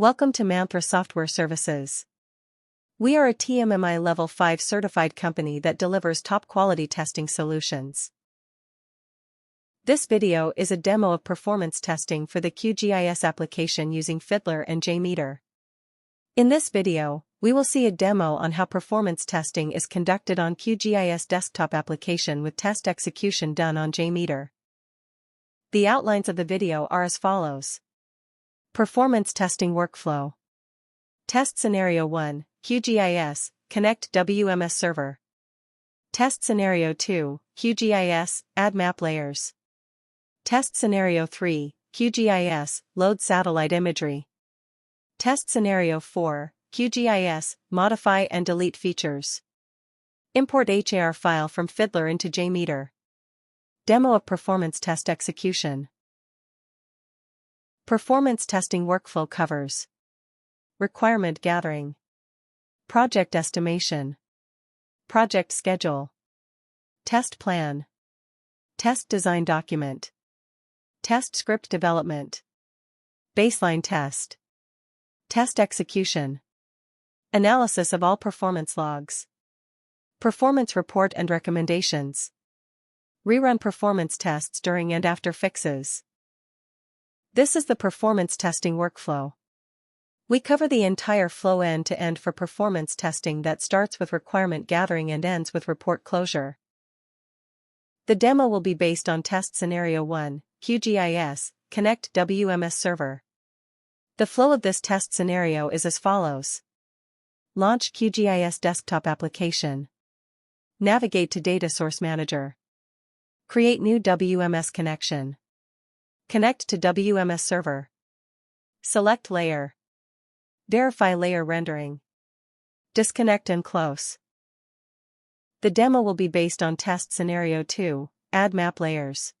Welcome to Mantra Software Services. We are a TMMI Level 5 certified company that delivers top-quality testing solutions. This video is a demo of performance testing for the QGIS application using Fiddler and JMeter. In this video, we will see a demo on how performance testing is conducted on QGIS Desktop Application with test execution done on JMeter. The outlines of the video are as follows. Performance testing workflow. Test Scenario 1, QGIS, connect WMS Server. Test Scenario 2, QGIS, add map layers. Test Scenario 3, QGIS, load satellite imagery. Test Scenario 4, QGIS, modify and delete features. Import HAR file from Fiddler into JMeter. Demo of performance test execution. Performance testing workflow covers requirement gathering, project estimation, project schedule, test plan, test design document, test script development, baseline test, test execution, analysis of all performance logs, performance report and recommendations, rerun performance tests during and after fixes. This is the performance testing workflow. We cover the entire flow end-to-end for performance testing that starts with requirement gathering and ends with report closure. The demo will be based on Test Scenario 1, QGIS, connect WMS Server. The flow of this test scenario is as follows. Launch QGIS Desktop Application. Navigate to Data Source Manager. Create new WMS connection. Connect to WMS Server. Select Layer. Verify layer rendering. Disconnect and close. The demo will be based on Test Scenario 2, add map layers.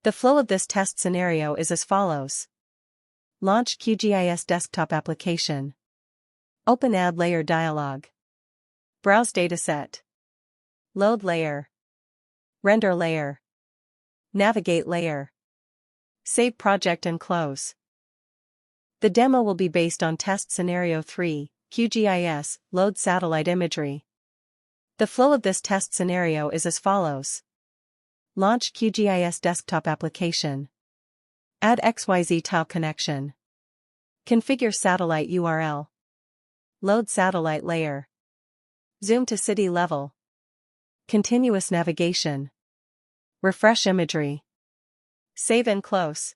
The flow of this test scenario is as follows. Launch QGIS Desktop Application. Open Add Layer dialog. Browse Dataset. Load layer. Render layer. Navigate layer. Save project and close. The demo will be based on Test Scenario 3, QGIS, load satellite imagery. The flow of this test scenario is as follows. Launch QGIS Desktop Application. Add XYZ tile connection. Configure satellite URL. Load satellite layer. Zoom to city level. Continuous navigation. Refresh imagery. Save and close.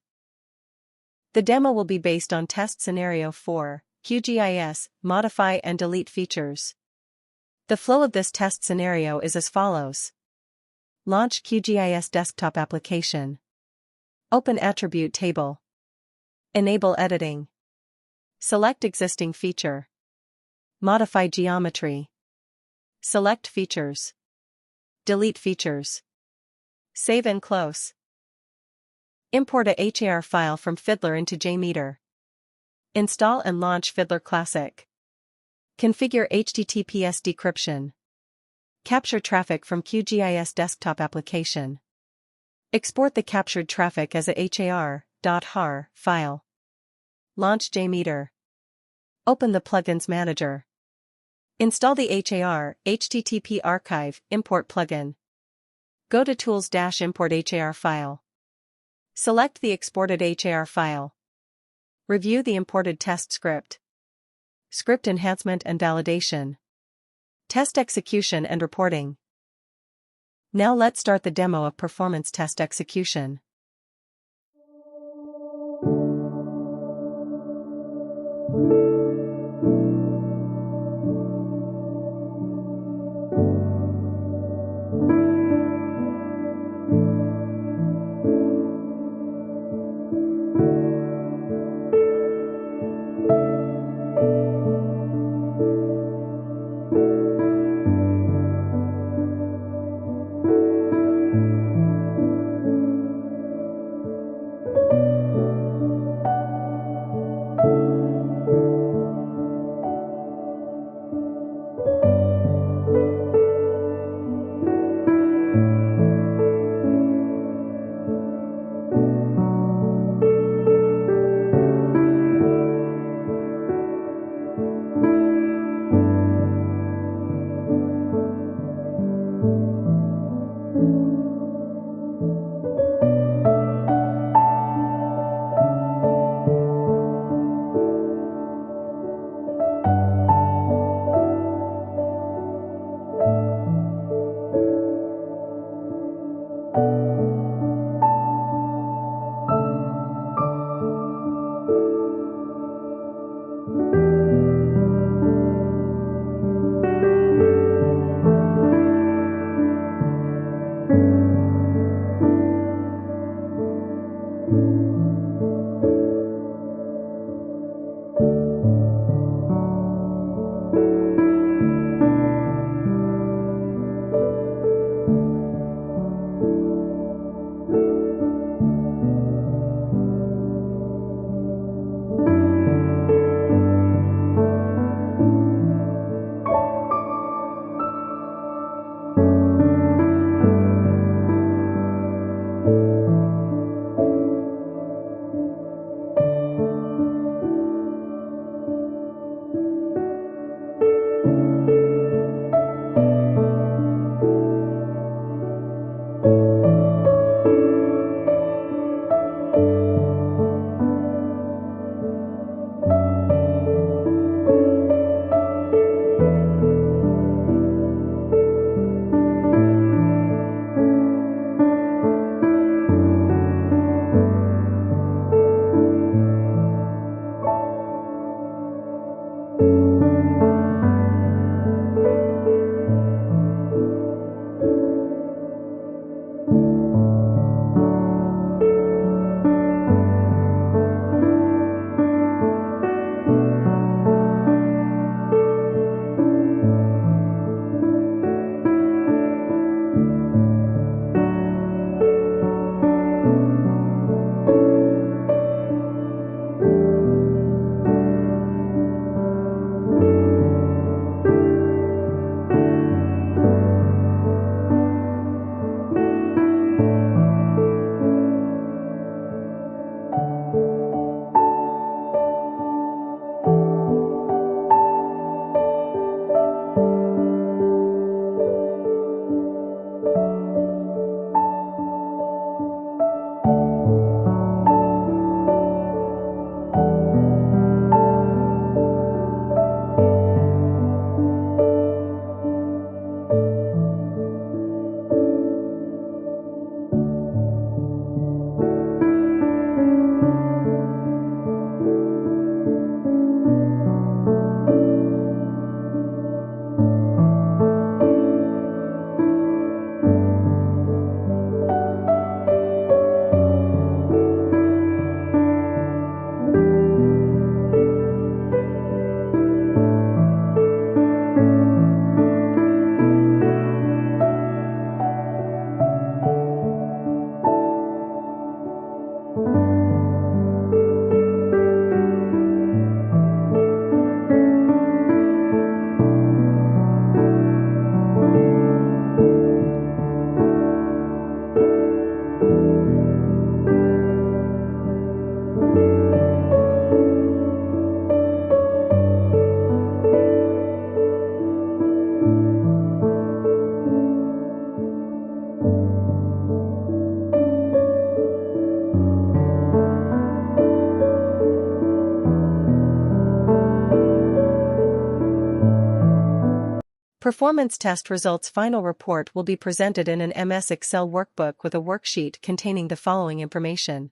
The demo will be based on Test Scenario 4, QGIS, modify and delete features. The flow of this test scenario is as follows. Launch QGIS Desktop Application. Open Attribute Table. Enable editing. Select existing feature. Modify geometry. Select features. Delete features. Save and close. Import a HAR file from Fiddler into JMeter. Install and launch Fiddler Classic. Configure HTTPS decryption. Capture traffic from QGIS Desktop Application. Export the captured traffic as a HAR.har file. Launch JMeter. Open the Plugins Manager. Install the HAR HTTP archive import plugin. Go to Tools-Import HAR file. Select the exported HAR file. Review the imported test script. Script enhancement and validation. Test execution and reporting. Now let's start the demo of performance test execution. Performance test results final report will be presented in an MS Excel workbook with a worksheet containing the following information.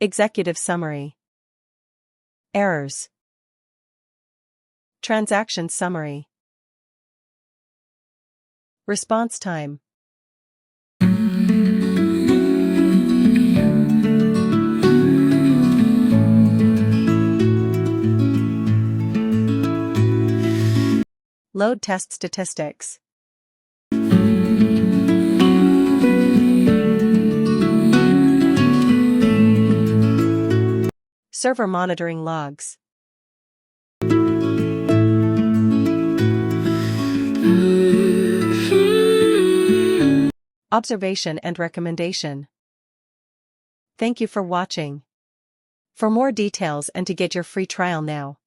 Executive summary. Errors. Transaction summary. Response time. Load test statistics. Server monitoring logs. Observation and recommendation. Thank you for watching. For more details and to get your free trial now,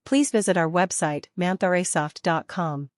please visit our website mantharaysoft.com.